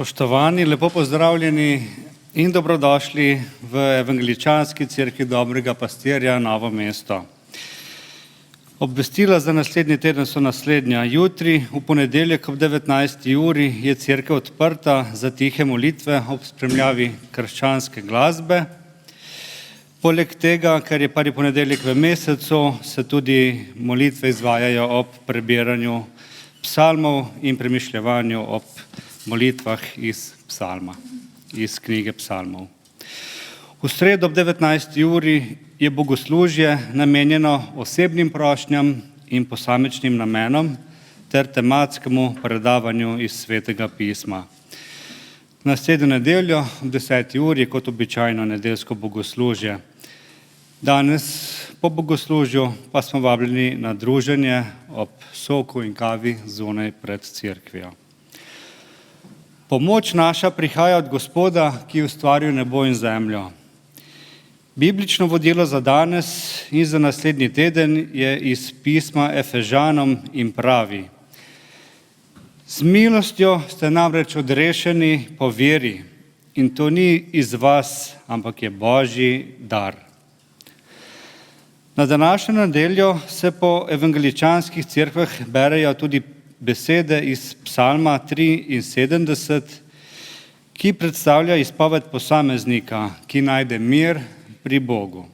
Spoštovani, lepo pozdravljeni in dobrodošli v Evangeličanski cerkvi Dobrega pastirja Novo mesto. Obvestila za naslednji teden so naslednja. Jutri, v ponedeljek ob 19. uri, je cerkev odprta za tihe molitve ob spremljavi krščanske glasbe. Poleg tega, ker je prvi ponedeljek v mesecu, se tudi molitve izvajajo ob prebiranju psalmov in premišljevanju ob molitvah iz psalma, iz knjige psalmov. V sredo ob 19. uri je bogoslužje namenjeno osebnim prošnjam in posamičnim namenom ter tematskemu predavanju iz Svetega pisma. Naslednjo nedeljo ob 10. uri je kot običajno nedeljsko bogoslužje. Danes po bogoslužju pa smo vabljeni na druženje ob soku in kavi zunaj pred cerkvijo. Pomoč naša prihaja od Gospoda, ki je ustvaril nebo in zemljo. Biblično vodilo za danes in za naslednji teden je iz pisma Efežanom in pravi: Z milostjo ste namreč odrešeni po veri, in to ni iz vas, ampak je Božji dar. Na današnjo nedeljo se po evangeličanskih cerkvah berejo tudi besede iz psalma 73, ki predstavlja izpoved posameznika, ki najde mir pri Bogu.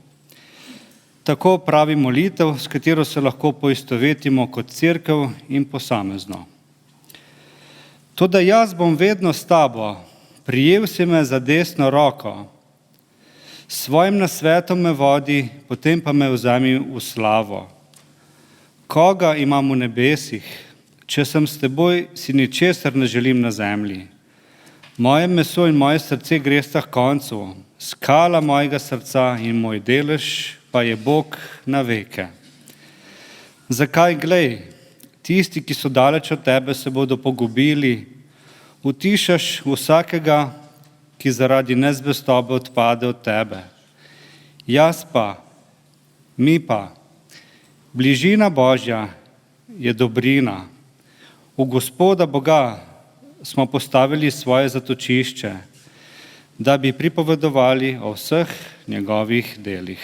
Tako pravi molitev, s katero se lahko poistovetimo kot cerkev in posamezno. Toda jaz bom vedno s tabo, prijel si me za desno roko, s svojim nasvetom me vodi, potem pa me vzemi v slavo. Koga imam v nebesih? Če sem s teboj, si ničesar ne želim na zemlji. Moje meso in moje srce gresta k koncu, skala mojega srca in moj delež pa je Bog na veke. Zakaj, glej, tisti, ki so daleč od tebe, se bodo pogubili, utišaš vsakega, ki zaradi nezvestobe odpade od tebe. Jaz pa, mi pa, bližina Božja je dobrina. V Gospoda Boga smo postavili svoje zatočišče, da bi pripovedovali o vseh njegovih delih.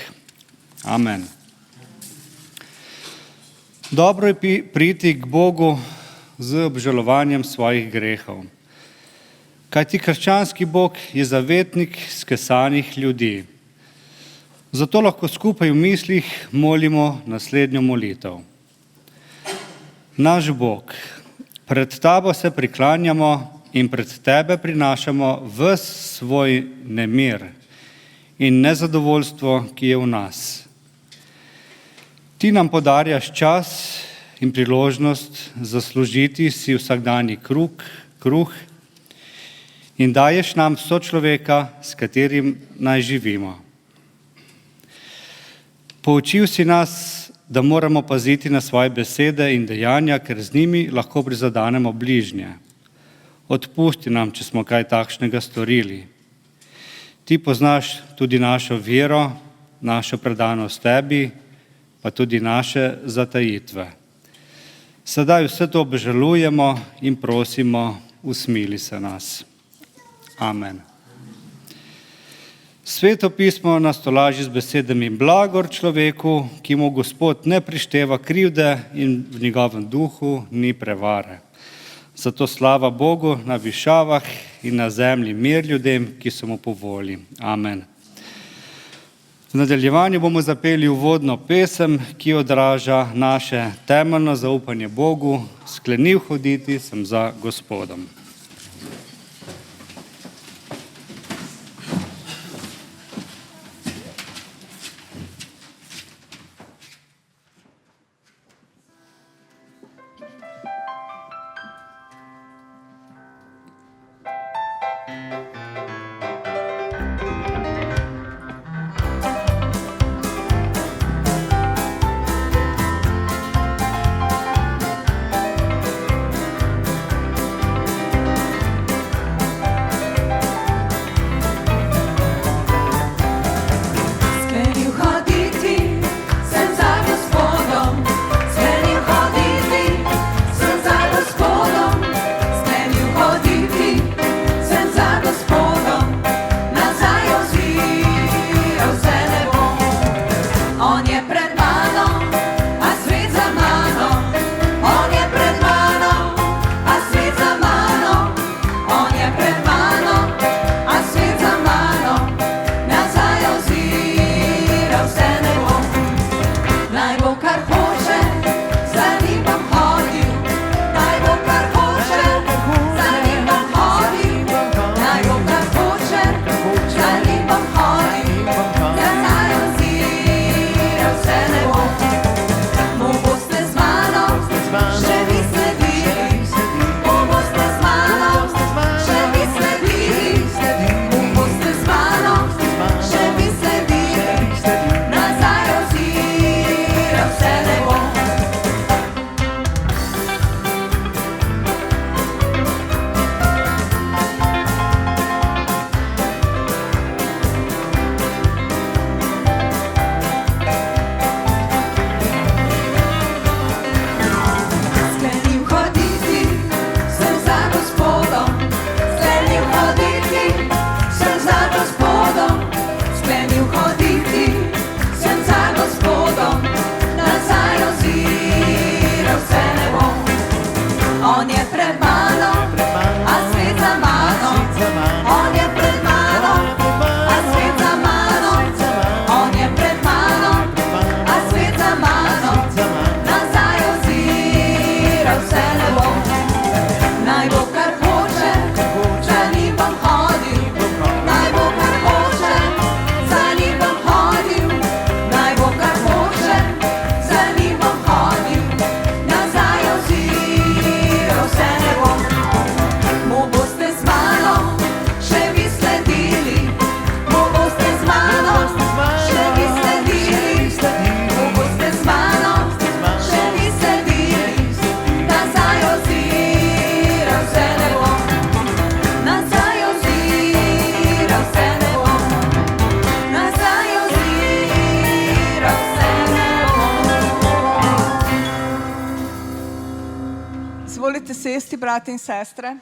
Amen. Dobro je priti k Bogu z obžalovanjem svojih grehov. Kajti krščanski Bog je zavetnik skesanih ljudi. Zato lahko skupaj v mislih molimo naslednjo molitev. Naš Bog, pred tabo se priklanjamo in pred tebe prinašamo ves svoj nemir in nezadovoljstvo, ki je v nas. Ti nam podarjaš čas in priložnost zaslužiti si vsakdanji kruh in daješ nam sočloveka, s katerim naj živimo. Poučil si nas, da moramo paziti na svoje besede in dejanja, ker z njimi lahko prizadenemo bližnje. Odpusti nam, če smo kaj takšnega storili. Ti poznaš tudi našo vero, našo predanost tebi, pa tudi naše zatajitve. Sedaj vse to obžalujemo in prosimo, usmili se nas. Amen. Sveto pismo nas tolaži z besedami: blagor človeku, ki mu Gospod ne prišteva krivde in v njegovem duhu ni prevare. Zato slava Bogu na višavah in na zemlji mir ljudem, ki so mu po volji. Amen. V nadaljevanju bomo zapeli uvodno pesem, ki odraža naše temeljno zaupanje Bogu: sklenil hoditi sem za Gospodom. Izvolite sesti, brati in sestre.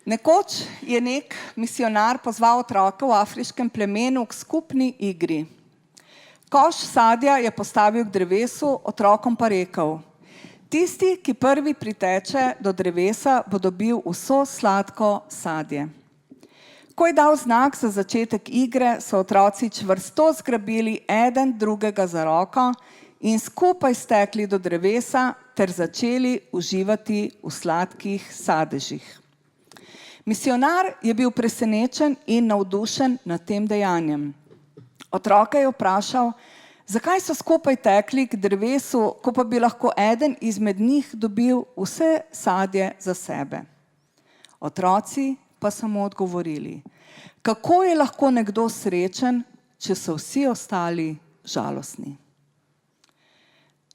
Nekoč je nek misionar pozval otroke v afriškem plemenu k skupni igri. Koš sadja je postavil k drevesu, otrokom pa rekel: tisti, ki prvi priteče do drevesa, bo dobil vso sladko sadje. Ko je dal znak za začetek igre, so otroci čvrsto zgrabili eden drugega za roko in skupaj stekli do drevesa ter začeli uživati v sladkih sadežih. Misionar je bil presenečen in navdušen nad tem dejanjem. Otroka je vprašal, zakaj so skupaj tekli k drevesu, ko pa bi lahko eden izmed njih dobil vse sadje za sebe. Otroci pa so mu odgovorili: kako je lahko nekdo srečen, če so vsi ostali žalostni?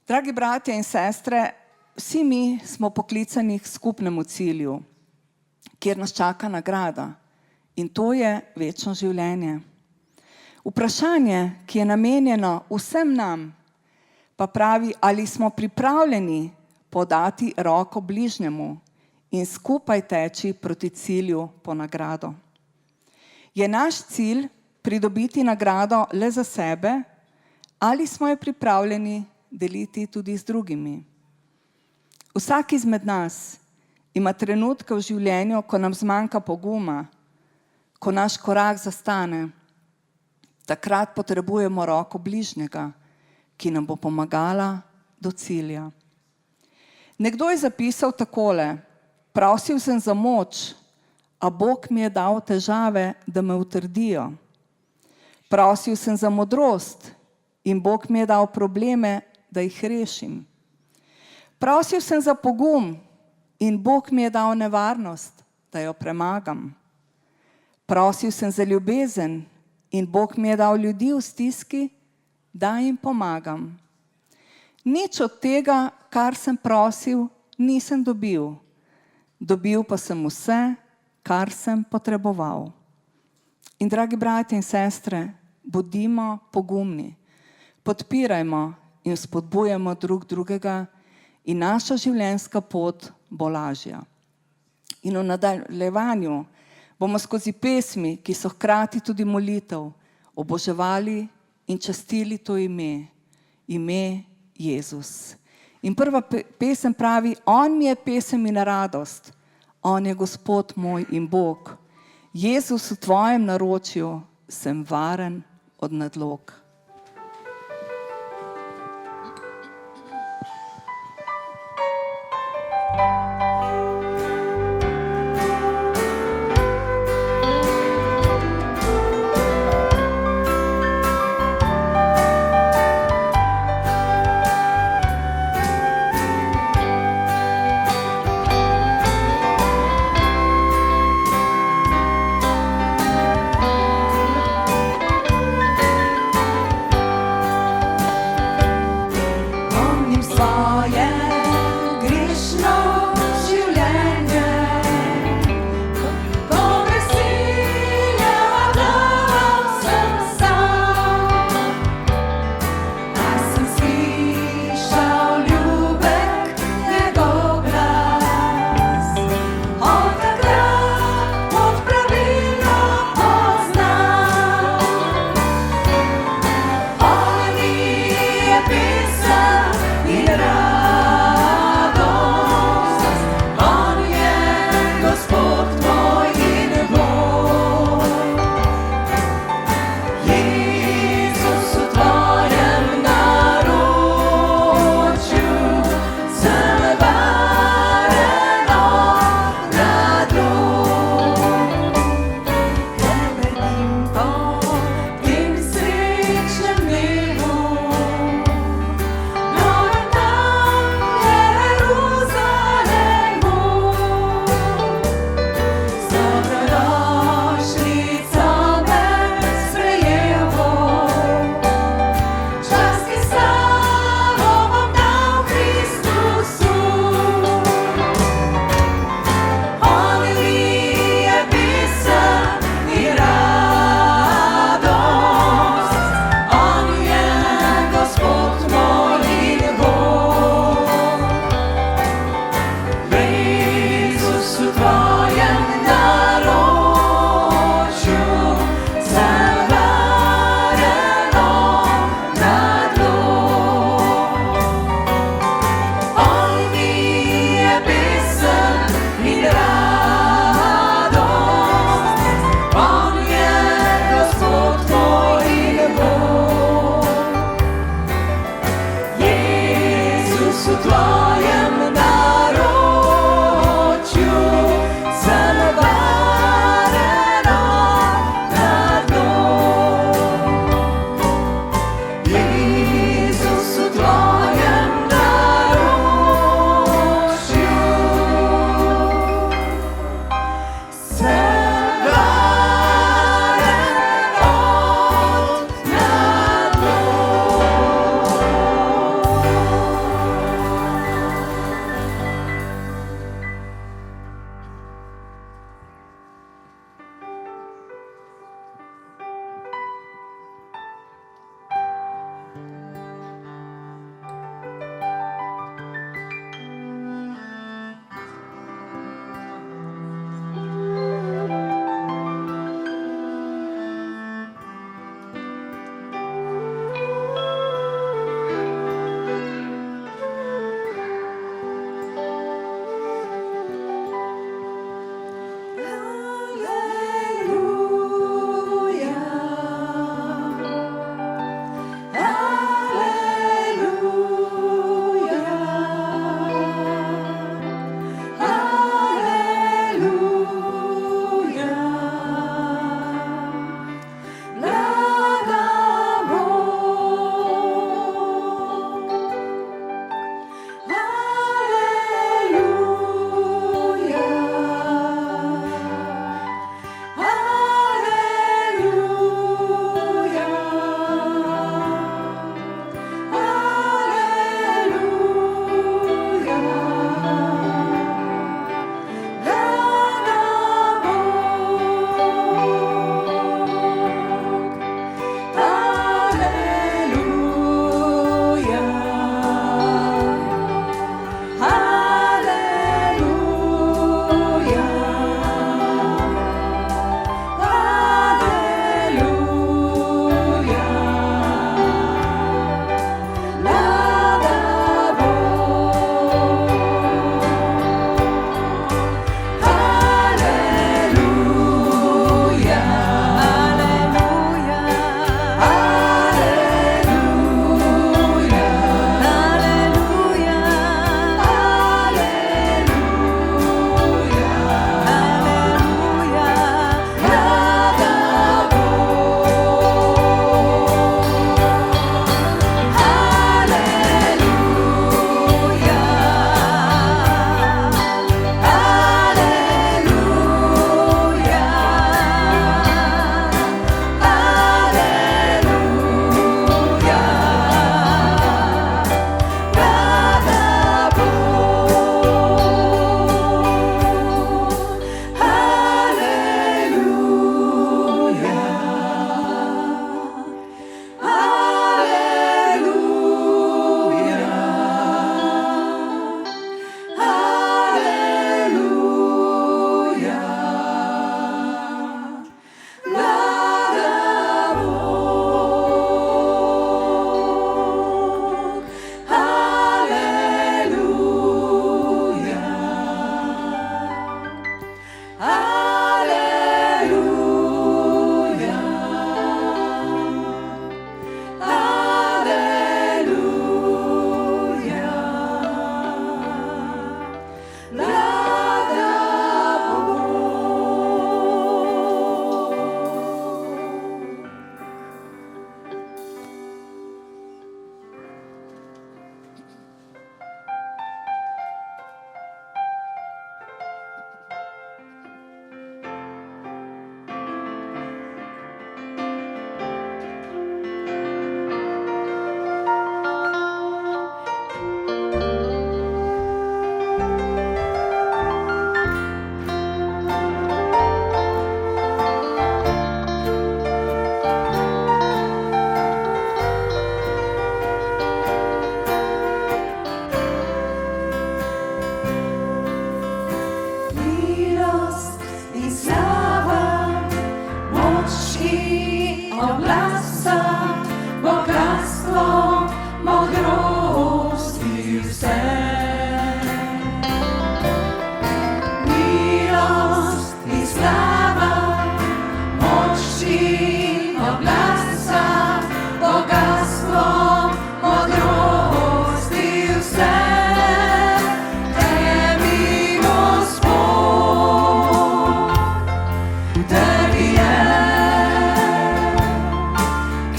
Dragi bratje in sestre, vsi mi smo poklicani k skupnemu cilju, kjer nas čaka nagrada, in to je večno življenje. Vprašanje, ki je namenjeno vsem nam, pa pravi, ali smo pripravljeni podati roko bližnjemu in skupaj teči proti cilju po nagrado. Je naš cilj pridobiti nagrado le za sebe, ali smo jo pripravljeni deliti tudi z drugimi? Vsak izmed nas ima trenutke v življenju, ko nam zmanjka poguma, ko naš korak zastane. Takrat potrebujemo roko bližnjega, ki nam bo pomagala do cilja. Nekdo je zapisal takole: prosil sem za moč, a Bog mi je dal težave, da me utrdijo. Prosil sem za modrost in Bog mi je dal probleme, da jih rešim. Prosil sem za pogum in Bog mi je dal nevarnost, da jo premagam. Prosil sem za ljubezen in Bog mi je dal ljudi v stiski, da jim pomagam. Nič od tega, kar sem prosil, nisem dobil. Dobil pa sem vse, kar sem potreboval. In dragi bratje in sestre, bodimo pogumni, podpirajmo in spodbujamo drug drugega in naša življenjska pot bo lažja. In v nadaljevanju bomo skozi pesmi, ki so hkrati tudi molitev, oboževali in častili to ime, ime Jezus. In prva pesem pravi: on mi je pesem in radost, on je Gospod moj in Bog. Jezus, v tvojem naročju sem varen od nadlog. Svoje grešno življenje.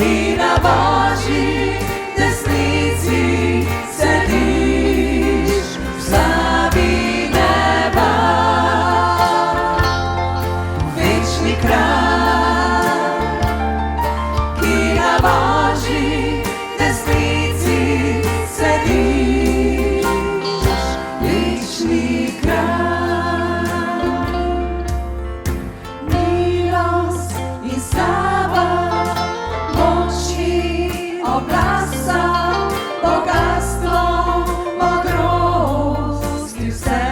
ki na Božji desnici sediš, v slavi neba, večni kralj, ki na Božji desnici sediš, večni kralj. Milost in slava, moč in oblast, bogatstvo, modrost in vse.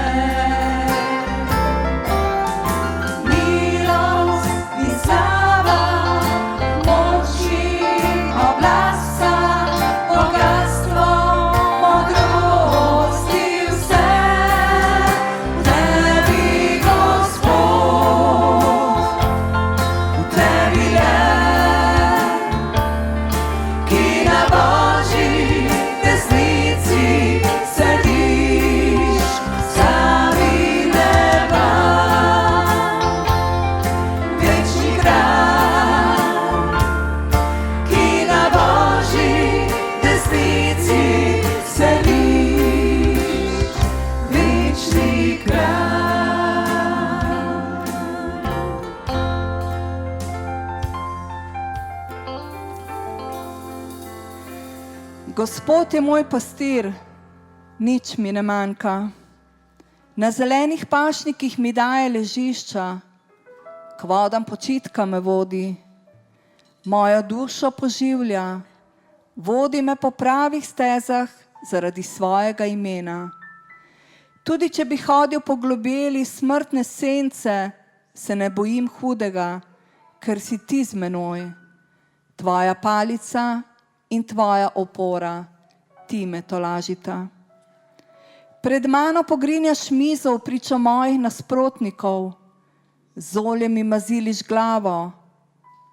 Milost in slava, moč in oblast, bogatstvo, modrost in vse. V tebi, Gospod, v tebi je, ki na Božji desnici sediš, v slavi neba, večni kralj, ki na Božji desnici sediš, večni kralj. Gospod je moj pastir, nič mi ne manjka. Na zelenih pašnikih mi daje ležišča, k vodam počitka me vodi. Mojo dušo poživlja, vodi me po pravih stezah zaradi svojega imena. Tudi če bi hodil po globeli smrtne sence, se ne bojim hudega, ker si ti z menoj. Tvoja palica in tvoja opora, ti me tolažita. Pred mano pogrinjaš mizo v pričo mojih nasprotnikov, z oljem mi maziliš glavo,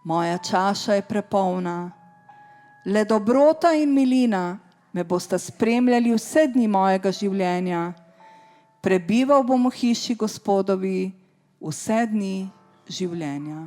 moja čaša je prepolna. Le dobrota in milina me bosta spremljali vse dni mojega življenja. Prebival bom v hiši Gospodovi vse dni življenja.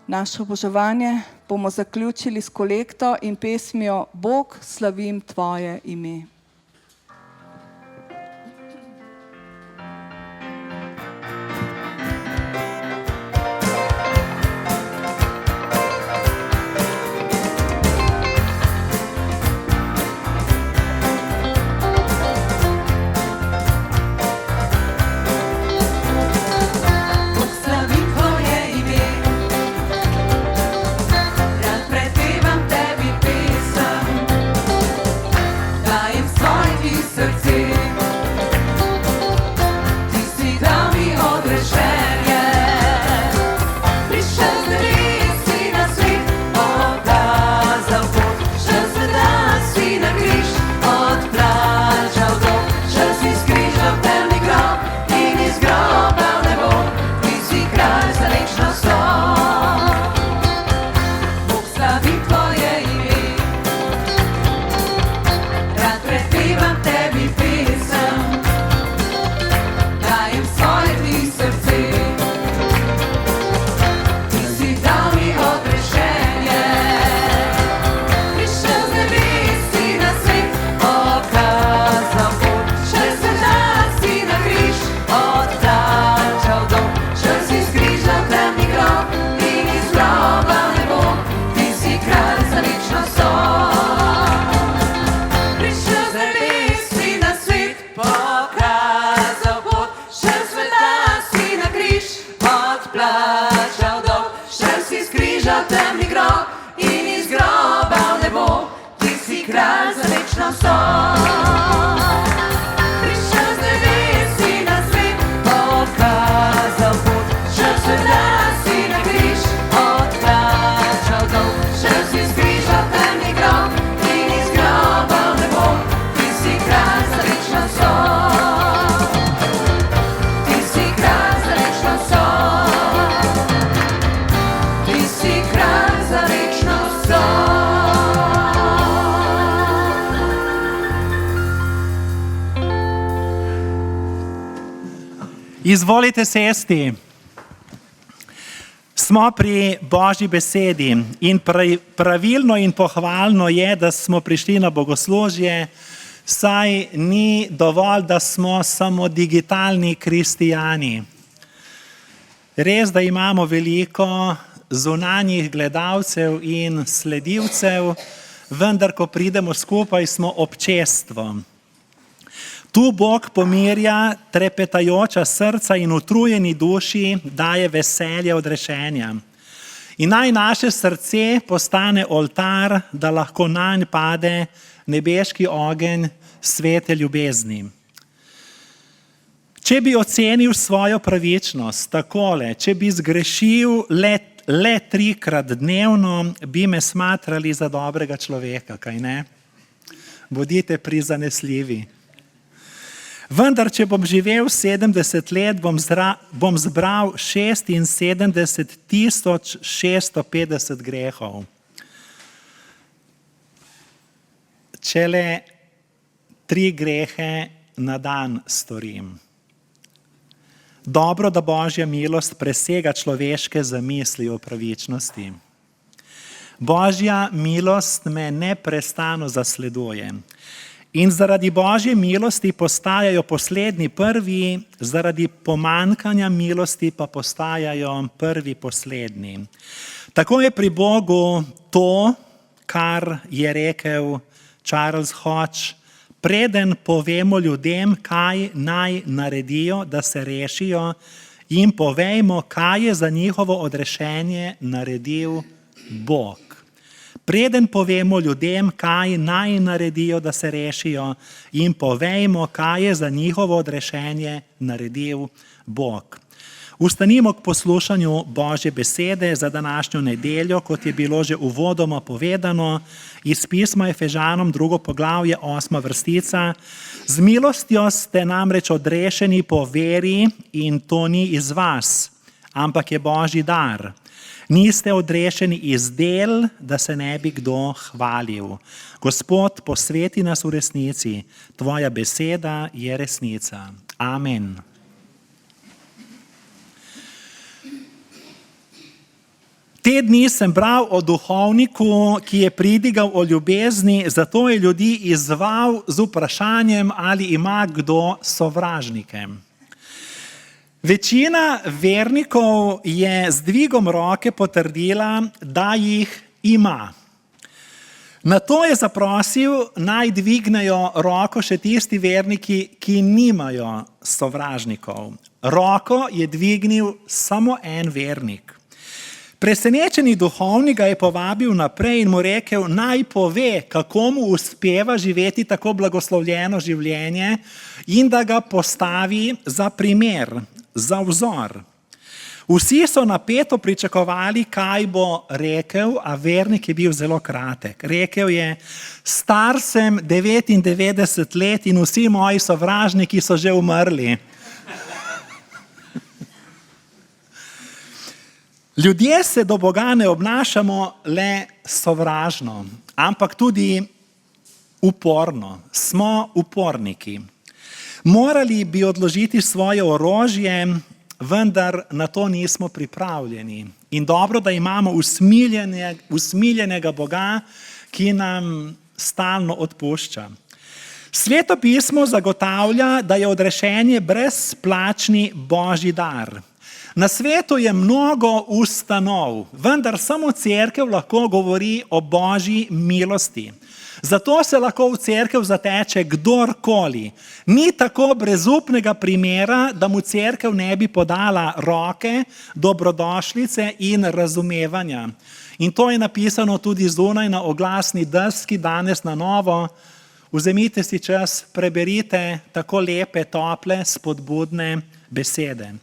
Naše oboževanje bomo zaključili s kolekto in pesmijo Bog, slavim tvoje ime. Izvolite sesti. Smo pri Božji besedi in pravilno in pohvalno je, da smo prišli na bogoslužje, saj ni dovolj, da smo samo digitalni kristijani. Res, da imamo veliko zunanjih gledalcev in sledilcev, vendar ko pridemo skupaj, smo občestvo. Tu Bog pomirja trepetajoča srca in utrujeni duši daje veselje od rešenja. In naj naše srce postane oltar, da lahko nanj pade nebeški ogenj svete ljubezni. Če bi ocenil svojo pravičnost takole, če bi zgrešil le 3-krat dnevno, bi me smatrali za dobrega človeka, kaj ne? Bodite prizanesljivi. Vendar, če bom živel 70 let, bom zbral 76.650 grehov. Če le 3 grehe na dan storim. Dobro, da Božja milost presega človeške zamisli o pravičnosti. Božja milost me neprestano zasleduje. In zaradi Božje milosti postajajo poslednji prvi, zaradi pomanjkanja milosti pa postajajo prvi poslednji. Tako je pri Bogu to, kar je rekel Charles Hodge, preden povemo ljudem, kaj naj naredijo, da se rešijo, jim povejmo, kaj je za njihovo odrešenje naredil Bog. Preden povemo ljudem, kaj naj naredijo, da se rešijo, jim povejmo, kaj je za njihovo odrešenje naredil Bog. Ustanimo k poslušanju Božje besede za današnjo nedeljo, kot je bilo že uvodoma povedano, iz pisma Efežanom 2. poglavje 8. vrstica. Z milostjo ste namreč odrešeni po veri in to ni iz vas, ampak je Božji dar. Niste odrešeni iz del, da se ne bi kdo hvalil. Gospod, posveti nas v resnici. Tvoja beseda je resnica. Amen. Te dni sem bral o duhovniku, ki je pridigal o ljubezni, zato je ljudi izzval z vprašanjem, ali ima kdo sovražnike. Večina vernikov je z dvigom roke potrdila, da jih ima. Nato je zaprosil, naj dvignejo roko še tisti verniki, ki nimajo sovražnikov. Roko je dvignil samo en vernik. Presenečeni duhovnik ga je povabil naprej in mu rekel, naj pove, kako mu uspeva živeti tako blagoslovljeno življenje in da ga postavi za primer, za vzor. Vsi so napeto pričakovali, kaj bo rekel, a vernik je bil zelo kratek. Rekel je, star sem 99 let in vsi moji sovražniki so že umrli. Ljudje se do Boga ne obnašamo le sovražno, ampak tudi uporno. Smo uporniki. Morali bi odložiti svoje orožje, vendar na to nismo pripravljeni. In dobro, da imamo usmiljenega Boga, ki nam stalno odpušča. Sveto pismo zagotavlja, da je odrešenje brezplačni Božji dar. Na svetu je mnogo ustanov, vendar samo cerkev lahko govori o Božji milosti. Zato se lahko v cerkev zateče kdorkoli. Ni tako brezupnega primera, da mu cerkev ne bi podala roke, dobrodošlice in razumevanja. In to je napisano tudi zunaj na oglasni deski danes na novo. Vzemite si čas, preberite tako lepe, tople, spodbudne besede.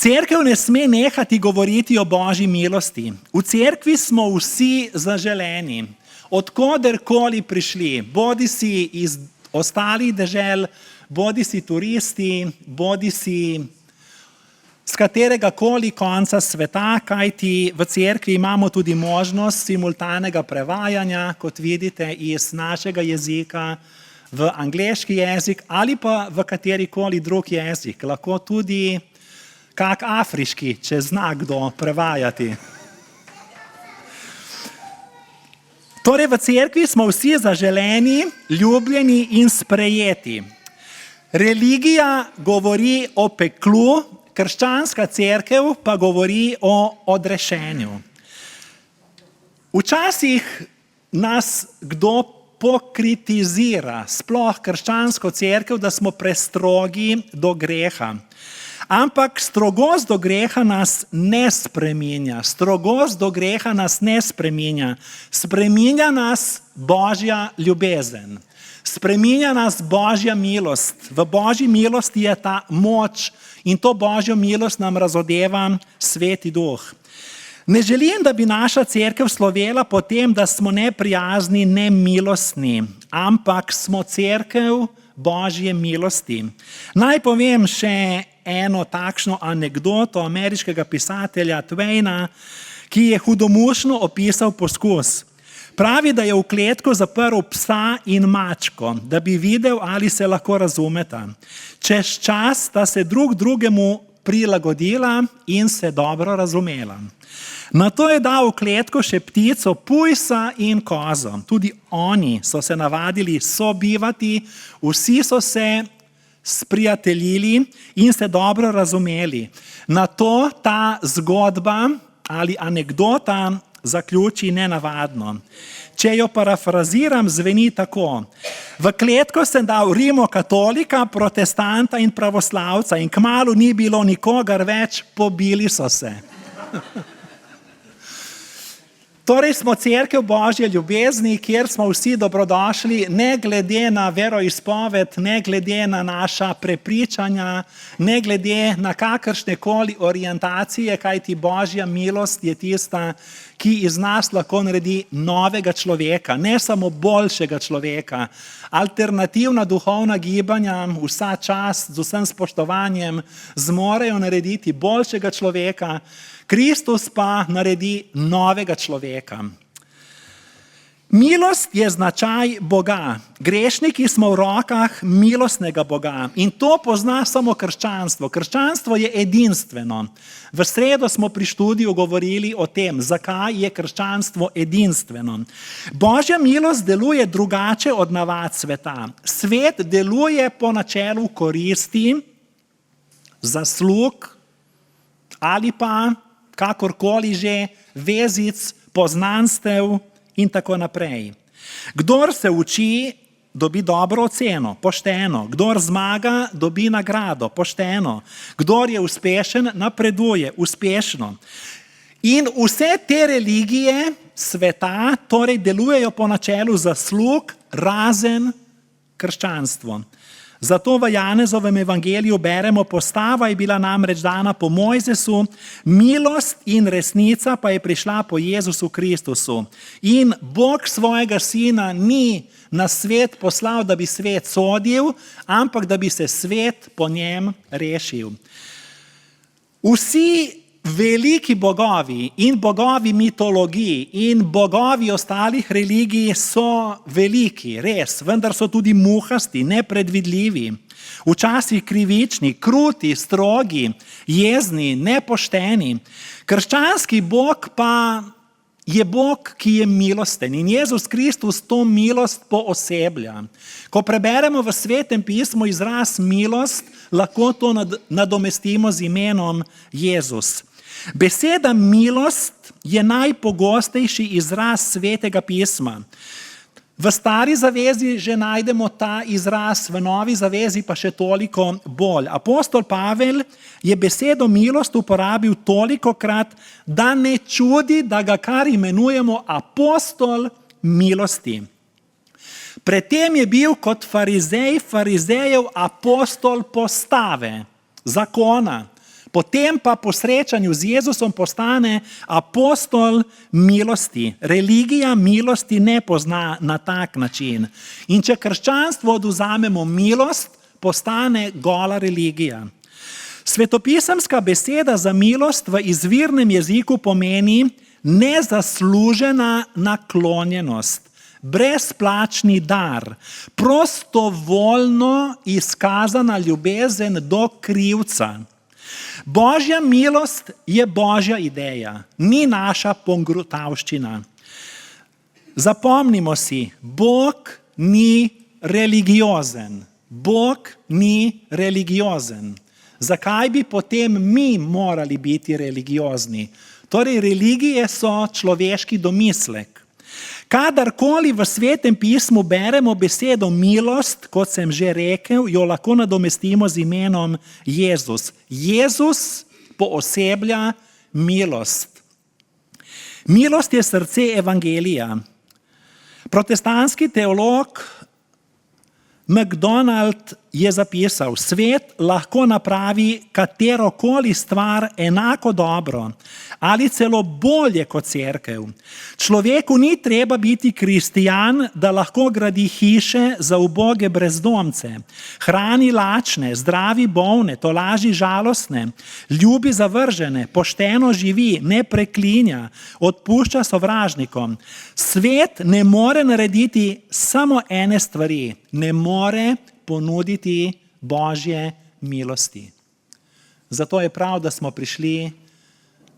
Cerkev ne sme nehati govoriti o Božji milosti. V cerkvi smo vsi zaželeni. Odkoderkoli prišli, bodi si iz ostalih dežel, bodi si turisti, bodi si z kateregakoli konca sveta, kajti v cerkvi imamo tudi možnost simultanega prevajanja, kot vidite, iz našega jezika v angleški jezik ali pa v katerikoli drug jezik. Lahko tudi kak afriški, če zna kdo prevajati. Torej v cerkvi smo vsi zaželeni, ljubljeni in sprejeti. Religija govori o peklu, krščanska cerkev pa govori o odrešenju. Včasih nas kdo pokritizira, sploh krščansko cerkev, da smo prestrogi do greha. Ampak strogost do greha nas ne spreminja. Strogost do greha nas ne spreminja. Spreminja nas Božja ljubezen. Spreminja nas Božja milost. V Božji milosti je ta moč in to Božjo milost nam razodeva Sveti Duh. Ne želim, da bi naša cerkev slovela po tem, da smo neprijazni, nemilostni, ampak smo cerkev Božje milosti. Naj povem še eno takšno anekdoto ameriškega pisatelja Twaina, ki je hudomušno opisal poskus. Pravi, da je v kletko zaprl psa in mačko, da bi videl, ali se lahko razumeta. Čez čas sta se drug drugemu prilagodila in se dobro razumela. Nato je dal v kletko še ptico, pujsa in kozo. Tudi oni so se navadili sobivati, vsi so se sprijateljili in se dobro razumeli. Nato ta zgodba ali anekdota zaključi nenavadno. Če jo parafraziram, zveni tako. V kletko sem dal rimokatolika, protestanta in pravoslavca in kmalu ni bilo nikogar več, pobili so se. Torej smo cerkev Božje ljubezni, kjer smo vsi dobrodošli, ne glede na veroizpoved, ne glede na naša prepričanja, ne glede na kakršnekoli orientacije, kajti Božja milost je tista, ki iz nas lahko naredi novega človeka, ne samo boljšega človeka. Alternativna duhovna gibanja vsa čast z vsem spoštovanjem zmorejo narediti boljšega človeka, Kristus pa naredi novega človeka. Milost je značaj Boga. Grešniki smo v rokah milostnega Boga in to pozna samo krščanstvo. Krščanstvo je edinstveno. V sredo smo pri študiju govorili o tem, zakaj je krščanstvo edinstveno. Božja milost deluje drugače od navad sveta. Svet deluje po načelu koristi, zaslug ali pa kakorkoli že vezic, poznanstev in tako naprej. Kdor se uči, dobi dobro oceno, pošteno. Kdor zmaga, dobi nagrado, pošteno. Kdor je uspešen, napreduje, uspešno. In vse te religije sveta torej delujejo po načelu zaslug, razen krščanstvo. Zato v Janezovem evangeliju beremo, postava je bila namreč dana po Mojzesu, milost in resnica pa je prišla po Jezusu Kristusu. In Bog svojega sina ni na svet poslal, da bi svet sodil, ampak da bi se svet po njem rešil. Vsi veliki bogovi in bogovi mitologij in bogovi ostalih religij so veliki, res, vendar so tudi muhasti, nepredvidljivi, včasih krivični, kruti, strogi, jezni, nepošteni. Krščanski Bog pa je Bog, ki je milosten in Jezus Kristus to milost pooseblja. Ko preberemo v Svetem pismu izraz milost, lahko to nadomestimo z imenom Jezus. Beseda milost je najpogostejši izraz Svetega pisma. V Stari zavezi že najdemo ta izraz, v Novi zavezi pa še toliko bolj. Apostol Pavel je besedo milost uporabil tolikokrat, da ne čudi, da ga kar imenujemo apostol milosti. Predtem je bil kot farizejev apostol postave, zakona. Potem pa po srečanju z Jezusom postane apostol milosti. Religija milosti ne pozna na tak način. In če krščanstvo odvzamemo milost, postane gola religija. Svetopisemska beseda za milost v izvirnem jeziku pomeni nezaslužena naklonjenost, brezplačni dar, prostovoljno izkazana ljubezen do krivca. Božja milost je Božja ideja, ni naša pogrutavščina. Zapomnimo si, Bog ni religiozen. Bog ni religiozen. Zakaj bi potem mi morali biti religiozni? Torej, religije so človeški domislek. Kadarkoli v Svetem pismu beremo besedo milost, kot sem že rekel, jo lahko nadomestimo z imenom Jezus. Jezus pooseblja milost. Milost je srce evangelija. Protestantski teolog MacDonald je zapisal, svet lahko napravi katerokoli stvar enako dobro ali celo bolje kot cerkev. Človeku ni treba biti kristijan, da lahko gradi hiše za uboge brezdomce, hrani lačne, zdravi bolne, tolaži žalostne, ljubi zavržene, pošteno živi, ne preklinja, odpušča sovražnikom. Svet ne more narediti samo ene stvari, ne more ponuditi Božje milosti. Zato je prav, da smo prišli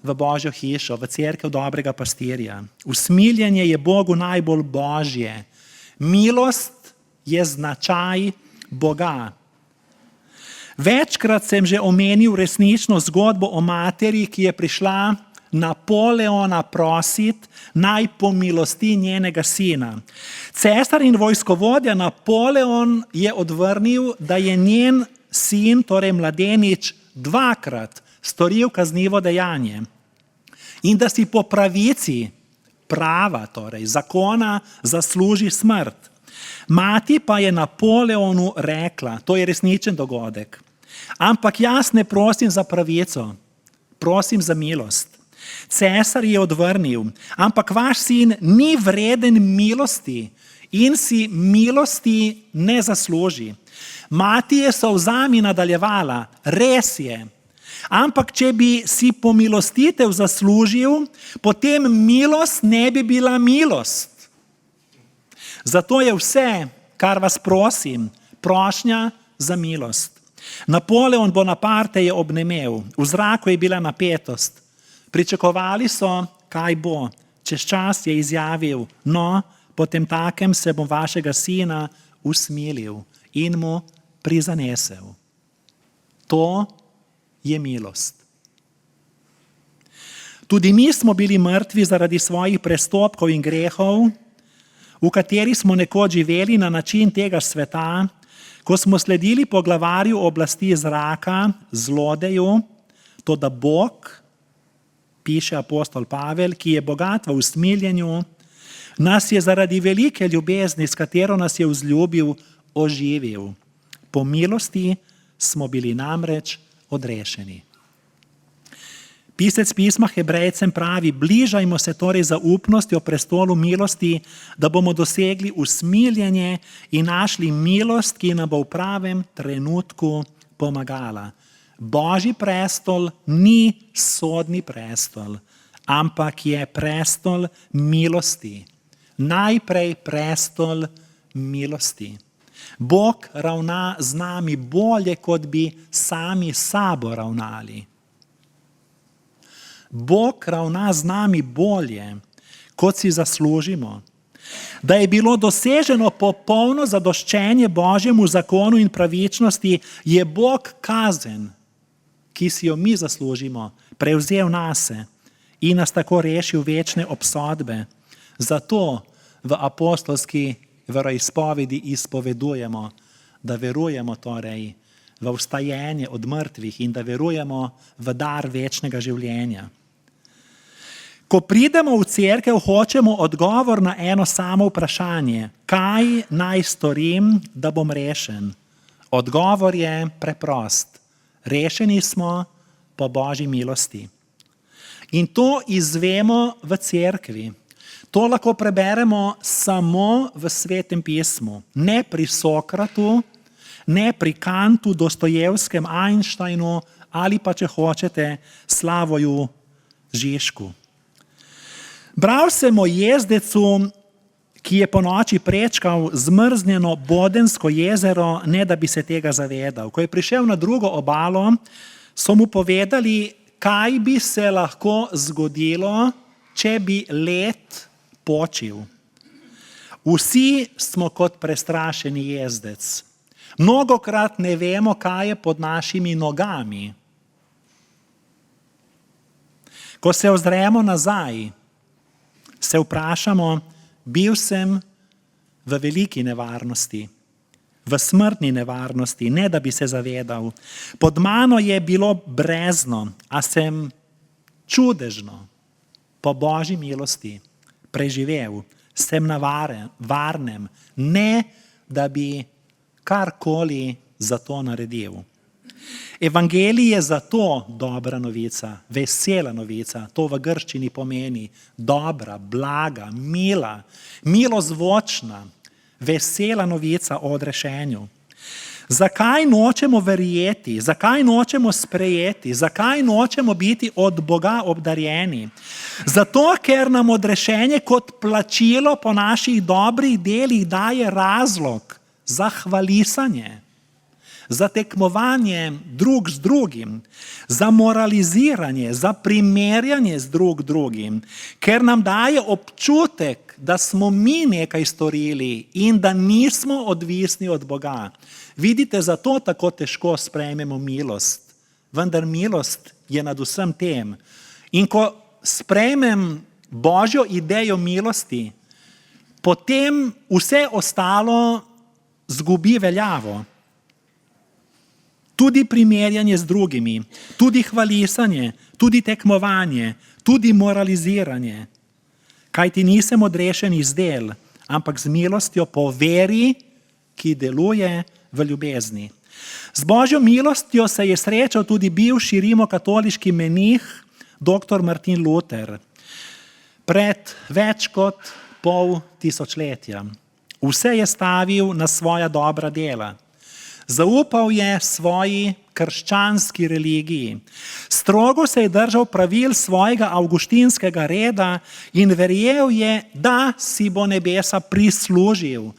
v Božjo hišo, v cerkev dobrega pastirja. Usmiljenje je Bogu najbolj Božje. Milost je značaj Boga. Večkrat sem že omenil resnično zgodbo o materi, ki je prišla Napoleona prosit, naj pomilosti njenega sina. Cesar in vojskovodja Napoleon je odvrnil, da je njen sin, torej mladenič, dvakrat storil kaznivo dejanje in da si po pravici, prava, torej zakona, zasluži smrt. Mati pa je Napoleonu rekla, to je resničen dogodek, ampak jaz ne prosim za pravico, prosim za milost. Cesar je odvrnil, ampak vaš sin ni vreden milosti in si milosti ne zasluži. Mati je solzami nadaljevala, res je, ampak če bi si pomilostitev zaslužil, potem milost ne bi bila milost. Zato je vse, kar vas prosim, prošnja za milost. Napoleon Bonaparte je obnemel, v zraku je bila napetost. Pričakovali so, kaj bo. Čez čas je izjavil, no, potem takem se bom vašega sina usmilil in mu prizanesel. To je milost. Tudi mi smo bili mrtvi zaradi svojih prestopkov in grehov, v kateri smo nekoč živeli na način tega sveta, ko smo sledili poglavarju oblasti zraka, zlodeju, to da Bog, piše apostol Pavel, ki je bogat v usmiljenju, nas je zaradi velike ljubezni, s katero nas je vzljubil, oživil. Po milosti smo bili namreč odrešeni. Pisec pisma Hebrejcem pravi, bližajmo se torej zaupnostjo prestolu milosti, da bomo dosegli usmiljenje in našli milost, ki nam bo v pravem trenutku pomagala. Božji prestol ni sodni prestol, ampak je prestol milosti. Najprej prestol milosti. Bog ravna z nami bolje, kot bi sami s sabo ravnali. Bog ravna z nami bolje, kot si zaslužimo. Da je bilo doseženo popolno zadoščenje Božjemu zakonu in pravičnosti, je Bog kazen, ki si jo mi zaslužimo, prevzel nase in nas tako rešil večne obsodbe. Zato v apostolski veroizpovedi izpovedujemo, da verujemo torej v vstajenje od mrtvih in da verujemo v dar večnega življenja. Ko pridemo v cerkev, hočemo odgovor na eno samo vprašanje. Kaj naj storim, da bom rešen? Odgovor je preprost. Rešeni smo po Božji milosti. In to izvemo v cerkvi. To lahko preberemo samo v Svetem pismu. Ne pri Sokratu, ne pri Kantu, Dostojevskem, Einsteinu ali pa, če hočete, Slavoju Žižku. Bral sem o jezdecu, ki je po noči prečkal zmrznjeno Bodensko jezero, ne da bi se tega zavedal. Ko je prišel na drugo obalo, so mu povedali, kaj bi se lahko zgodilo, če bi led počil. Vsi smo kot prestrašeni jezdec. Mnogokrat ne vemo, kaj je pod našimi nogami. Ko se ozremo nazaj, se vprašamo, bil sem v veliki nevarnosti, v smrtni nevarnosti, ne da bi se zavedal. Pod mano je bilo brezno, a sem čudežno, po Božji milosti, preživel. Sem na varnem, ne da bi karkoli za to naredil. Evangelij je zato dobra novica, vesela novica. To v grščini pomeni dobra, blaga, mila, milozvočna, vesela novica o odrešenju. Zakaj nočemo verjeti, zakaj nočemo sprejeti, zakaj nočemo biti od Boga obdarjeni? Zato, ker nam odrešenje kot plačilo po naših dobrih delih daje razlog za hvalisanje, za tekmovanje drug z drugim, za moraliziranje, za primerjanje z drugim, ker nam daje občutek, da smo mi nekaj storili in da nismo odvisni od Boga. Vidite, zato tako težko sprejmemo milost, vendar milost je nad vsem tem. In ko sprejmem Božjo idejo milosti, potem vse ostalo zgubi veljavo. Tudi primerjanje z drugimi, tudi hvalisanje, tudi tekmovanje, tudi moraliziranje. Kajti nisem odrešen iz del, ampak z milostjo po veri, ki deluje v ljubezni. Z Božjo milostjo se je srečal tudi bivši rimokatoliški menih dr. Martin Luther pred več kot pol tisočletja. Vse je stavil na svoja dobra dela. Zaupal je svoji krščanski religiji. Strogo se je držal pravil svojega avguštinskega reda in verjel je, da si bo nebesa prislužil.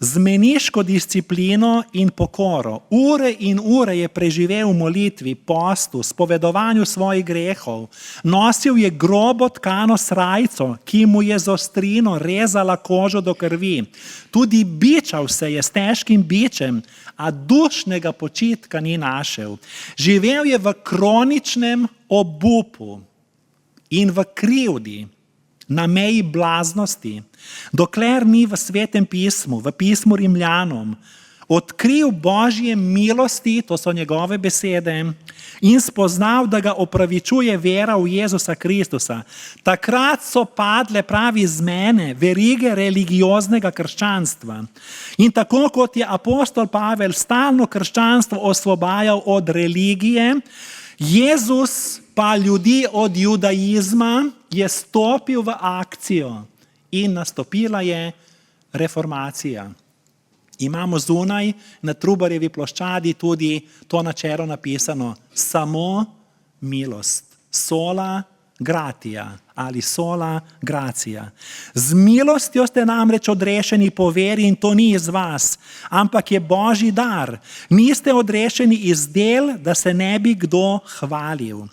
Z meniško disciplino in pokoro. Ure in ure je preživel v molitvi, postu, spovedovanju svojih grehov. Nosil je grobo tkano srajco, ki mu je z ostrino rezala kožo do krvi. Tudi bičal se je s težkim bičem, a dušnega počitka ni našel. Živel je v kroničnem obupu in v krivdi, na meji blaznosti, dokler ni v Svetem pismu, v pismu Rimljanom, odkril Božje milosti, to so njegove besede, in spoznal, da ga opravičuje vera v Jezusa Kristusa. Takrat so padle, pravi, z mene verige religioznega krščanstva. In tako kot je apostol Pavel stalno krščanstvo osvobajal od religije, Jezus pa ljudi od judaizma je stopil v akcijo in nastopila je reformacija. Imamo zunaj na Trubarjevi ploščadi tudi to načelo napisano: samo milost, sola gratia ali sola gracia. Z milostjo ste namreč odrešeni po veri in to ni iz vas, ampak je Božji dar. Niste odrešeni iz del, da se ne bi kdo hvalil.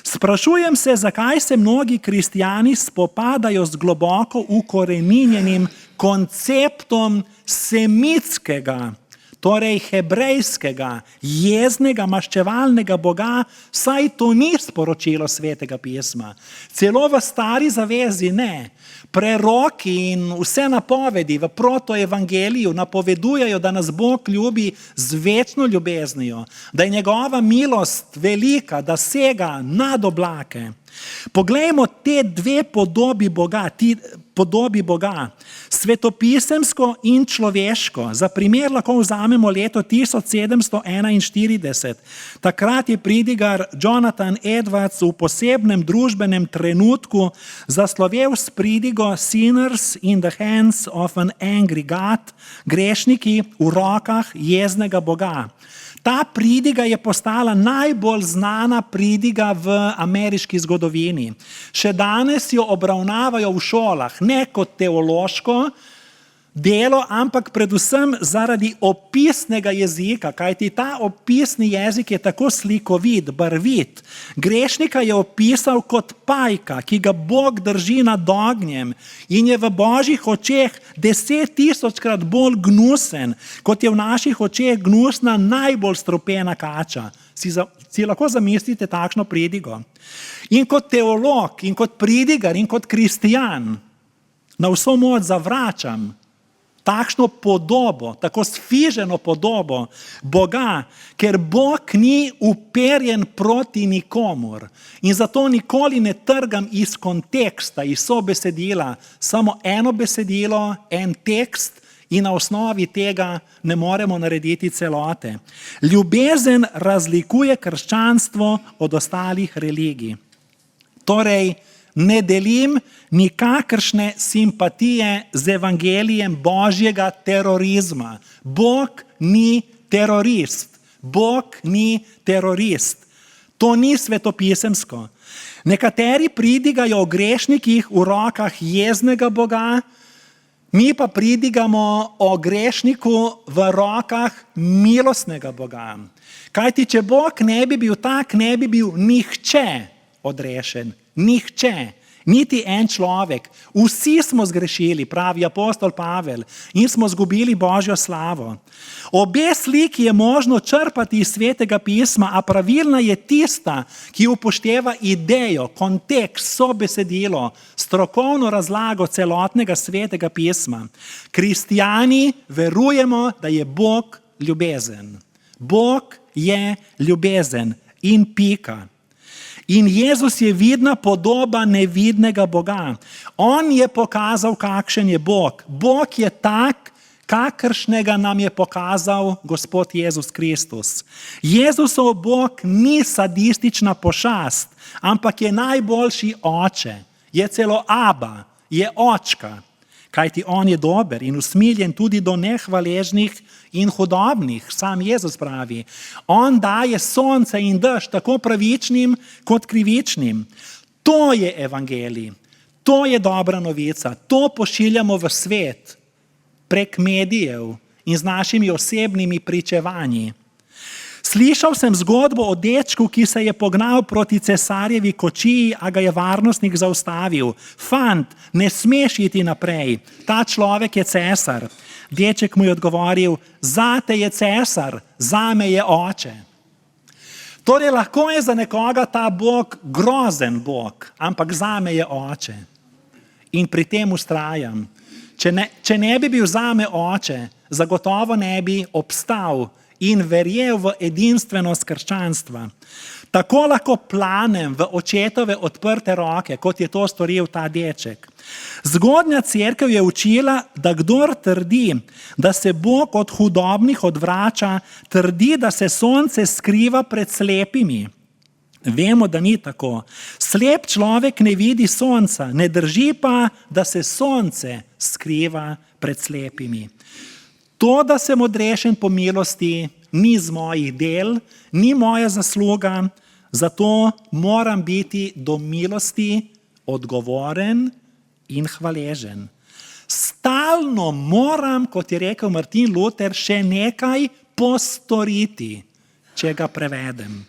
Sprašujem se, zakaj se mnogi kristijani spopadajo z globoko ukoreninjenim konceptom semitskega, torej hebrejskega, jeznega, maščevalnega Boga, saj to ni sporočilo Svetega pisma. Celo v Stari zavezi ne. Preroki in vse napovedi v protoevangeliju napovedujejo, da nas Bog ljubi z večno ljubeznijo, da je njegova milost velika, da sega nad oblake. Poglejmo te dve podobi Boga, svetopisemsko in človeško. Za primer lahko vzamemo leto 1741. Takrat je pridigar Jonathan Edwards v posebnem družbenem trenutku zaslovel s pridigo Sinners in the hands of an angry God, grešniki v rokah jeznega Boga. Ta pridiga je postala najbolj znana pridiga v ameriški zgodovini. Še danes jo obravnavajo v šolah, ne kot teološko delo, ampak predvsem zaradi opisnega jezika, kajti ta opisni jezik je tako slikovit, barvit. Grešnika je opisal kot pajka, ki ga Bog drži nad ognjem in je v Božjih očeh 10.000-krat bolj gnusen, kot je v naših očeh gnusna najbolj strupena kača. Si lahko zamislite takšno pridigo? In kot teolog, in kot pridigar, in kot kristijan na vso moč zavračam takšno podobo, tako sfiženo podobo Boga, ker Bog ni uperjen proti nikomur. In zato nikoli ne trgam iz konteksta, iz sobesedila, samo eno besedilo, en tekst in na osnovi tega ne moremo narediti celote. Ljubezen razlikuje krščanstvo od ostalih religij. Torej, ne delim nikakršne simpatije z evangelijem Božjega terorizma. Bog ni terorist. Bog ni terorist. To ni svetopisemsko. Nekateri pridigajo o grešnikih v rokah jeznega Boga, mi pa pridigamo o grešniku v rokah milostnega Boga. Kajti, če Bog ne bi bil tak, ne bi bil nihče odrešen. Nihče, niti en človek. Vsi smo zgrešili, pravi apostol Pavel, in smo zgubili Božjo slavo. Obe sliki je možno črpati iz Svetega pisma, a pravilna je tista, ki upošteva idejo, kontekst, sobesedilo, strokovno razlago celotnega Svetega pisma. Kristijani verujemo, da je Bog ljubezen. Bog je ljubezen in pika. In Jezus je vidna podoba nevidnega Boga. On je pokazal, kakšen je Bog. Bog je tak, kakršnega nam je pokazal Gospod Jezus Kristus. Jezusov Bog ni sadistična pošast, ampak je najboljši oče. Je celo aba, je očka. kajti on je dober in usmiljen tudi do nehvaležnih in hudobnih. Sam Jezus pravi, on daje sonce in dež tako pravičnim kot krivičnim. To je evangelij, to je dobra novica, to pošiljamo v svet prek medijev in z našimi osebnimi pričevanji. Slišal sem zgodbo o dečku, ki se je pognal proti cesarjevi kočiji, a ga je varnostnik zaustavil. Fant, ne smeš iti naprej, ta človek je cesar. Deček mu je odgovoril, zate je cesar, zame je oče. Torej lahko je za nekoga ta Bog grozen Bog, ampak zame je oče. In pri tem vztrajam. Če ne bi bil zame oče, zagotovo ne bi obstal in verjel v edinstvenost krščanstva. Tako lahko planem v očetove odprte roke, kot je to storil ta deček. Zgodnja cerkev je učila, da kdor trdi, da se Bog od hudobnih odvrača, trdi, da se sonce skriva pred slepimi. Vemo, da ni tako. Slep človek ne vidi sonca, ne drži pa, da se sonce skriva pred slepimi. To, da sem odrešen po milosti, ni z mojih del, ni moja zasluga, zato moram biti do milosti odgovoren in hvaležen. Stalno moram, kot je rekel Martin Luther, še nekaj postoriti, če ga prevedem.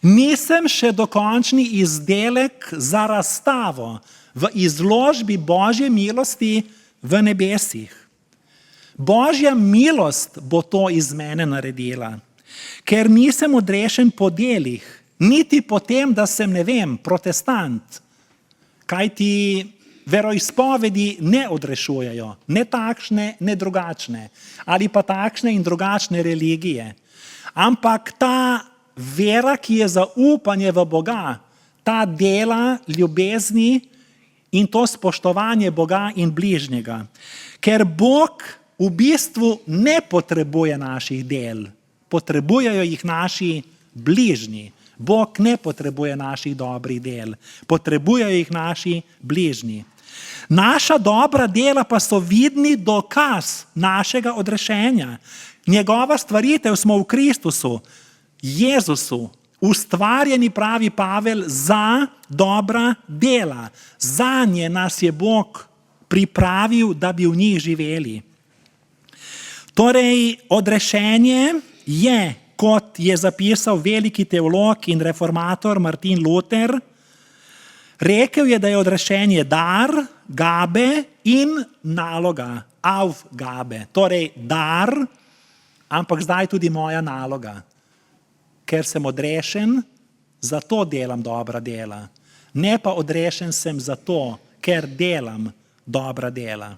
Nisem še dokončni izdelek za razstavo v izložbi Božje milosti v nebesih. Božja milost bo to iz mene naredila, ker nisem odrešen po delih, niti po tem, da sem, protestant, kajti veroizpovedi ne odrešujejo, ne takšne, ne drugačne, ali pa takšne in drugačne religije. Ampak ta vera, ki je zaupanje v Boga, ta dela ljubezni in to spoštovanje Boga in bližnjega. Ker Bog v bistvu ne potrebuje naših del, potrebujejo jih naši bližnji. Bog ne potrebuje naših dobrih del, potrebujejo jih naši bližnji. Naša dobra dela pa so vidni dokaz našega odrešenja. Njegova stvaritev smo v Kristusu, Jezusu, ustvarjeni, pravi Pavel, za dobra dela. Zanje nas je Bog pripravil, da bi v njih živeli. Torej, odrešenje je, kot je zapisal veliki teolog in reformator Martin Luther, rekel je, da je odrešenje dar, gabe in naloga, Aufgabe. Torej, dar, ampak zdaj tudi moja naloga. Ker sem odrešen, zato delam dobra dela. Ne pa odrešen sem zato, ker delam dobra dela.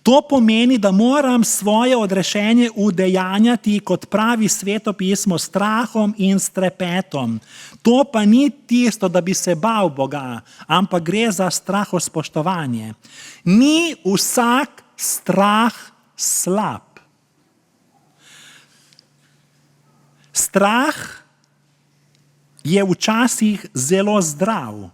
To pomeni, da moram svoje odrešenje udejanjati, kot pravi Sveto pismo, s strahom in s trepetom. To pa ni tisto, da bi se bal Boga, ampak gre za strahospoštovanje. Ni vsak strah slab. Strah je včasih zelo zdrav.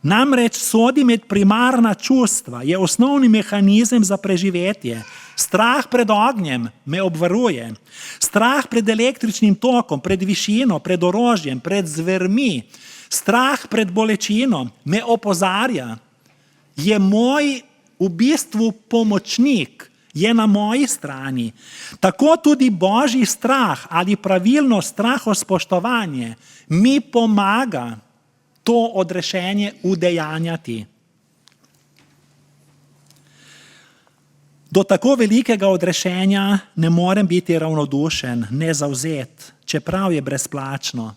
Namreč sodi med primarna čustva, je osnovni mehanizem za preživetje. Strah pred ognjem me obvaruje. Strah pred električnim tokom, pred višino, pred orožjem, pred zvermi. Strah pred bolečino me opozarja. Je moj v bistvu pomočnik, je na moji strani. Tako tudi Božji strah ali pravilno strahospoštovanje mi pomaga to odrešenje udejanjati. Do tako velikega odrešenja ne morem biti ravnodušen, nezavzet, čeprav je brezplačno.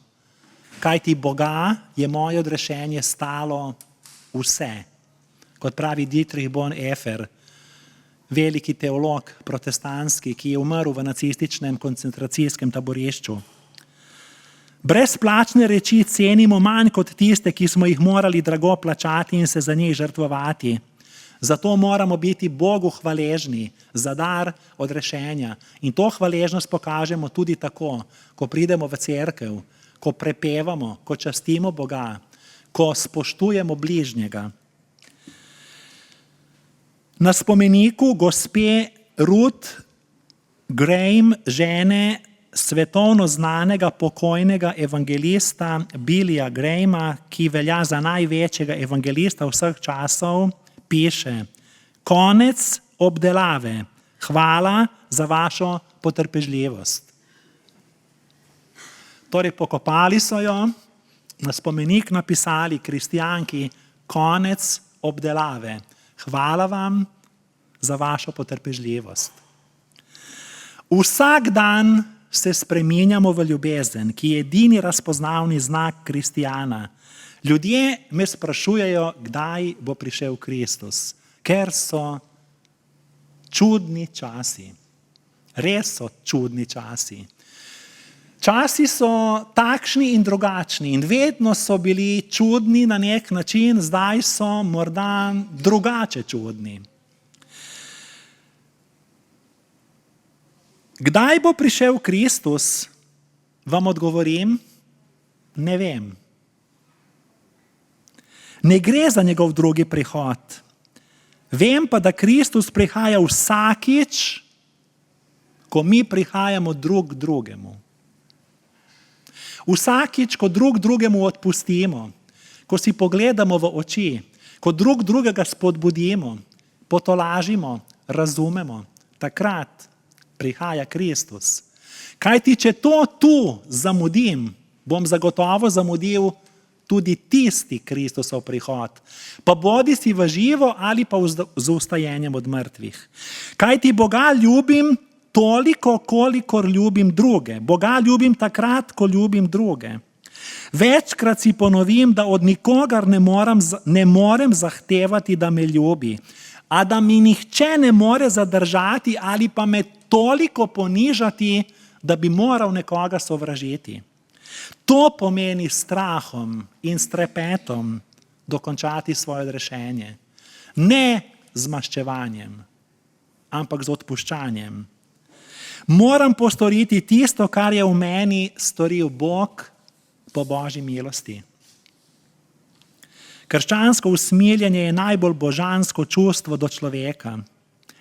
Kajti Boga je moje odrešenje stalo vse. Kot pravi Dietrich Bonhoeffer, veliki teolog protestantski, ki je umrl v nacističnem koncentracijskem taborišču. Brezplačne reči cenimo manj kot tiste, ki smo jih morali drago plačati in se za njih žrtvovati. Zato moramo biti Bogu hvaležni za dar odrešenja. In to hvaležnost pokažemo tudi tako, ko pridemo v cerkev, ko prepevamo, ko častimo Boga, ko spoštujemo bližnjega. na spomeniku gospe Ruth Graham, žene svetovno znanega pokojnega evangelista Billija Grahama, ki velja za največjega evangelista vseh časov, piše: konec obdelave. Hvala za vašo potrpežljivost. Torej, pokopali so jo, na spomenik napisali kristjanki: konec obdelave. Hvala vam za vašo potrpežljivost. Vsak dan se spreminjamo v ljubezen, ki je edini razpoznavni znak kristjana. Ljudje me sprašujejo, kdaj bo prišel Kristus, ker so čudni časi. Res so čudni časi. Časi so takšni in drugačni in vedno so bili čudni na nek način, zdaj so morda drugače čudni. Kdaj bo prišel Kristus, vam odgovorim, ne vem. Ne gre za njegov drugi prihod. Vem pa, da Kristus prihaja vsakič, ko mi prihajamo drug drugemu. Vsakič, ko drug drugemu odpustimo, ko si pogledamo v oči, ko drug drugega spodbudimo, potolažimo, razumemo, takrat prihaja Kristus. Kajti, če to tu zamudim, bom zagotovo zamudil tudi tisti Kristusov prihod. Pa bodi si v živo ali pa z vstajenjem od mrtvih. Kajti Boga ljubim toliko, kolikor ljubim druge. Boga ljubim takrat, ko ljubim druge. Večkrat si ponovim, da od nikogar ne morem zahtevati, da me ljubi, a da mi nihče ne more zadržati ali pa me toliko ponižati, da bi moral nekoga sovražiti. To pomeni strahom in s trepetom dokončati svoje odrešenje. Ne z maščevanjem, ampak z odpuščanjem. Moram postoriti tisto, kar je v meni storil Bog po Božji milosti. Krščansko usmiljenje je najbolj božansko čustvo do človeka.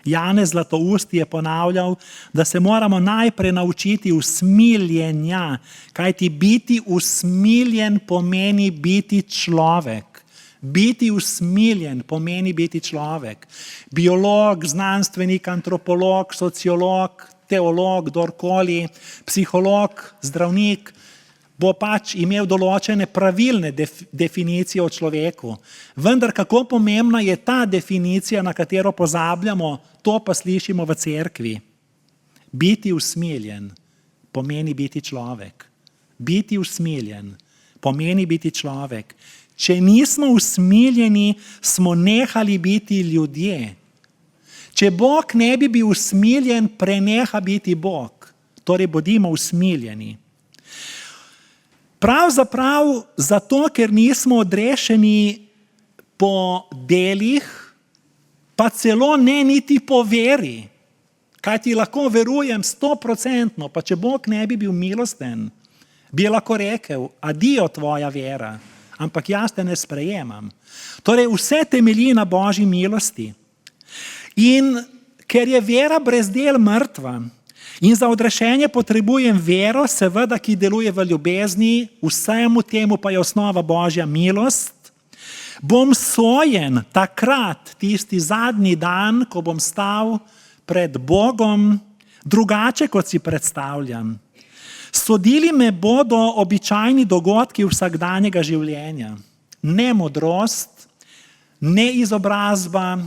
Janez Zlatoust je ponavljal, da se moramo najprej naučiti usmiljenja, kajti biti usmiljen pomeni biti človek. Biti usmiljen pomeni biti človek. Biolog, znanstvenik, antropolog, sociolog, teolog, kdorkoli, psiholog, zdravnik, bo pač imel določene pravilne definicije o človeku. Vendar kako pomembna je ta definicija, na katero pozabljamo, to pa slišimo v cerkvi. Biti usmiljen pomeni biti človek. Biti usmiljen pomeni biti človek. Če nismo usmiljeni, smo nehali biti ljudje. Če Bog ne bi bil usmiljen, preneha biti Bog. Torej bodimo usmiljeni. Pravzaprav zato, ker nismo odrešeni po delih, pa celo ne niti po veri. Kaj ti lahko verujem 100%, pa če Bog ne bi bil milosten, bi lahko rekel, adijo tvoja vera, ampak jaz te ne sprejemam. Torej vse temelji na Božji milosti. In ker je vera brez del mrtva, in za odrešenje potrebujem vero, seveda, ki deluje v ljubezni, vsemu temu pa je osnova Božja milost, bom sojen takrat, tisti zadnji dan, ko bom stal pred Bogom, drugače, kot si predstavljam. Sodili me bodo običajni dogodki vsakdanjega življenja. Ne modrost, ne izobrazba,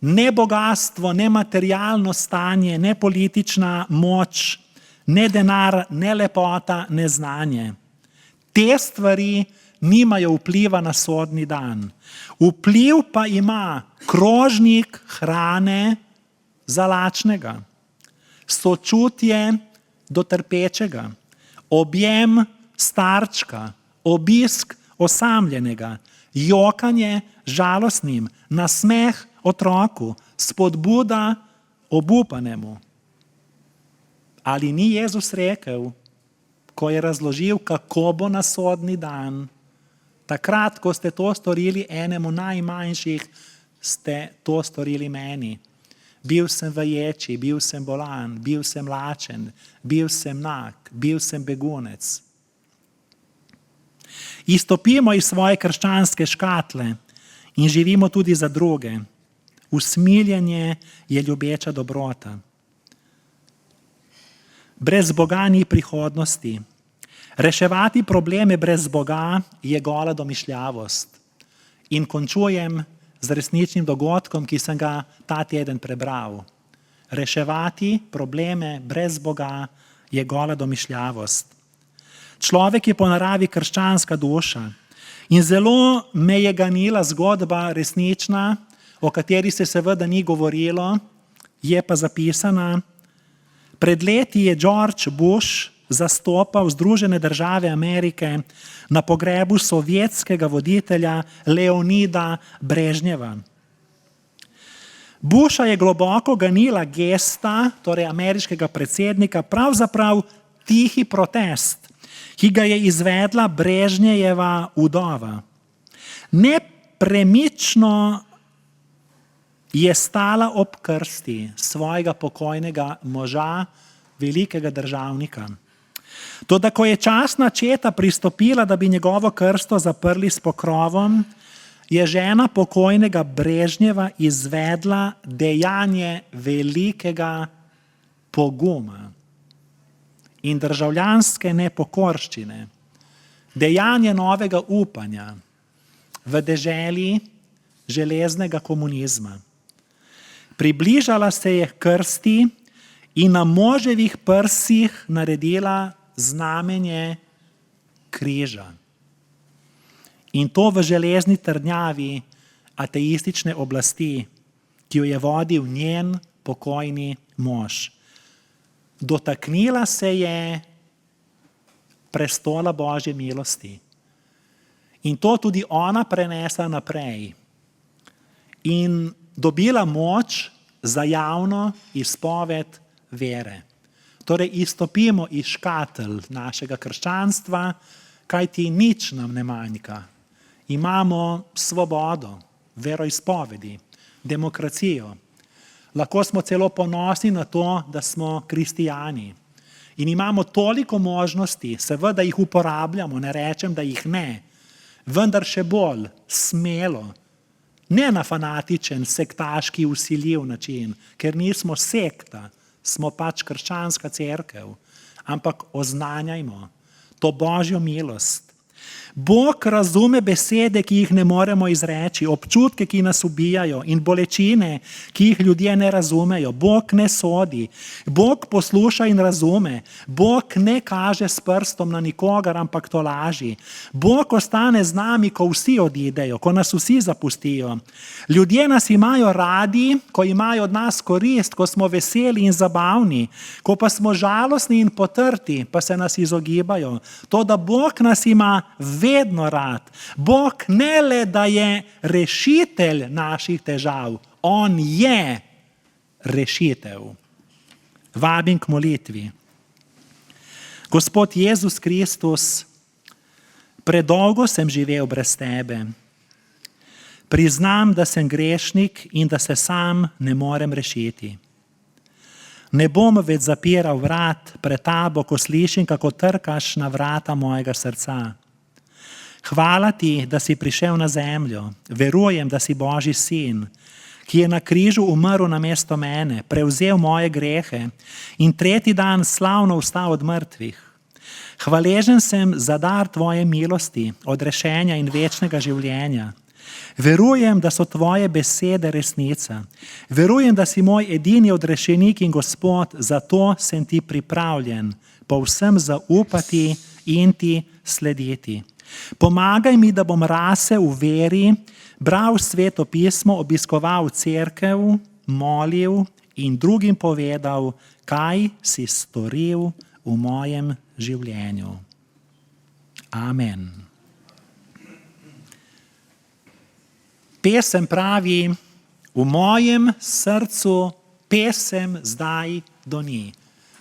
ne bogastvo, ne materialno stanje, ne politična moč, ne denar, ne lepota, ne znanje. Te stvari nimajo vpliva na sodni dan. Vpliv pa ima krožnik hrane za lačnega, sočutje do trpečega, objem starčka, obisk osamljenega, jokanje žalostnim, nasmeh otroku, spodbuda obupanemu. Ali ni Jezus rekel, ko je razložil, kako bo na sodni dan, takrat, ko ste to storili enemu najmanjših, ste to storili meni. Bil sem v ječi, bil sem bolan, bil sem lačen, bil sem nag, bil sem begunec. Izstopimo iz svoje krščanske škatle in živimo tudi za druge. Usmiljenje je ljubeča dobrota. Brez Boga ni prihodnosti. Reševati probleme brez Boga je gola domišljavost. In končujem z resničnim dogodkom, ki sem ga ta teden prebral. Reševati probleme brez Boga je gola domišljavost. Človek je po naravi krščanska duša in zelo me je ganila zgodba resnična, o kateri se seveda ni govorilo, je pa zapisana. Pred leti je George Bush zastopal Združene države Amerike na pogrebu sovjetskega voditelja Leonida Brežnjeva. Busha je globoko ganila gesta, torej ameriškega predsednika, pravzaprav tihi protest, ki ga je izvedla Brežnjeva vdova. Nepremično je stala ob krsti svojega pokojnega moža, velikega državnika. Toda ko je častna četa pristopila, da bi njegovo krsto zaprli s pokrovom, je žena pokojnega Brežnjeva izvedla dejanje velikega poguma in državljanske nepokorščine, dejanje novega upanja v deželi železnega komunizma. Približala se je krsti in na moževih prsih naredila znamenje križa. In to v železni trdnjavi ateistične oblasti, ki jo je vodil njen pokojni mož. Dotaknila se je prestola Božje milosti. In to tudi ona prenesla naprej. In dobila moč za javno izpoved vere. Torej, izstopimo iz škatel našega krščanstva, kajti nič nam ne manjka. Imamo svobodo, veroizpovedi, demokracijo. Lahko smo celo ponosni na to, da smo kristijani. In imamo toliko možnosti, seveda jih uporabljamo, ne rečem, da jih ne, vendar še bolj smelo, ne na fanatičen, sektaški, vsiljiv način, ker nismo sekta, smo pač krščanska cerkev, ampak oznanjajmo to Božjo milost. Bog razume besede, ki jih ne moremo izreči, občutke, ki nas ubijajo in bolečine, ki jih ljudje ne razumejo. Bog ne sodi, Bog posluša in razume, Bog ne kaže s prstom na nikogar, ampak to laži. Bog ostane z nami, ko vsi odidejo, ko nas vsi zapustijo. Ljudje nas imajo radi, ko imajo od nas korist, ko smo veseli in zabavni, ko pa smo žalostni in potrti, pa se nas izogibajo. To, da Bog nas ima vedno rad. Bog ne le, da je rešitelj naših težav, on je rešitev. Vabim k molitvi. Gospod Jezus Kristus, predolgo sem živel brez tebe. Priznam, da sem grešnik in da se sam ne morem rešiti. Ne bom več zapiral vrat pred tabo, ko slišim, kako trkaš na vrata mojega srca. Hvala ti, da si prišel na zemljo. Verujem, da si Božji sin, ki je na križu umrl namesto mene, prevzel moje grehe in tretji dan slavno vstal od mrtvih. Hvaležen sem za dar tvoje milosti, odrešenja in večnega življenja. Verujem, da so tvoje besede resnica. Verujem, da si moj edini odrešenik in Gospod, zato sem ti pripravljen povsem zaupati in ti slediti. Pomagaj mi, da bom rasel v veri, bral Sveto pismo, obiskoval cerkev, molil in drugim povedal, kaj si storil v mojem življenju. Amen. Pesem pravi, v mojem srcu pesem zdaj doni.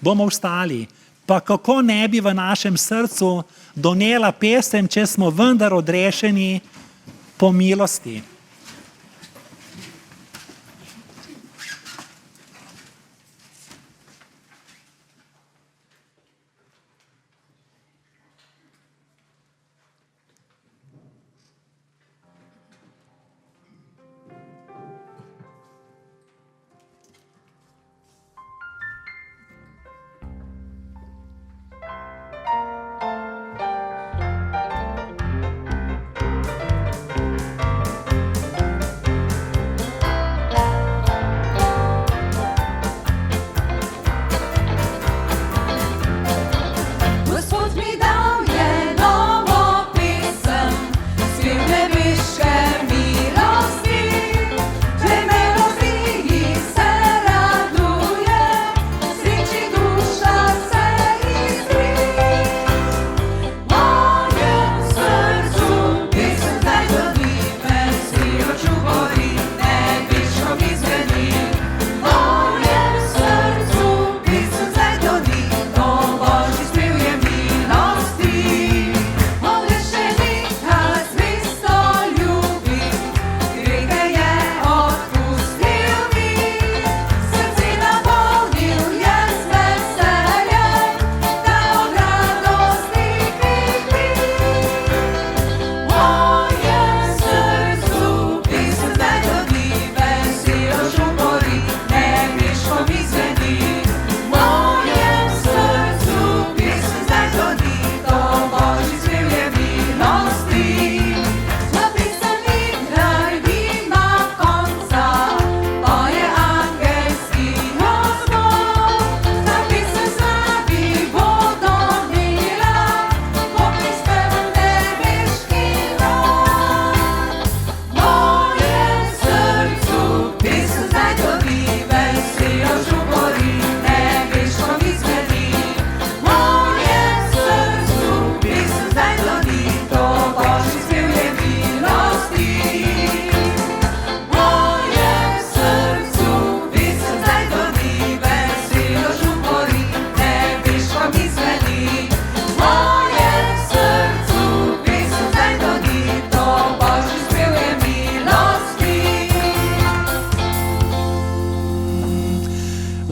Bomo vstali. Pa kako ne bi v našem srcu donela pesem, če smo vendar odrešeni po milosti.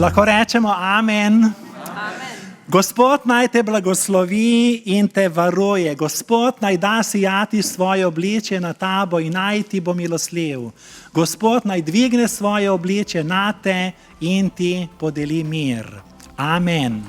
Lahko rečemo amen. Gospod naj te blagoslovi in te varuje. Gospod naj da sijati svoje obličje na tabo in naj ti bo milosljiv. Gospod naj dvigne svoje obličje na te in ti podeli mir. Amen.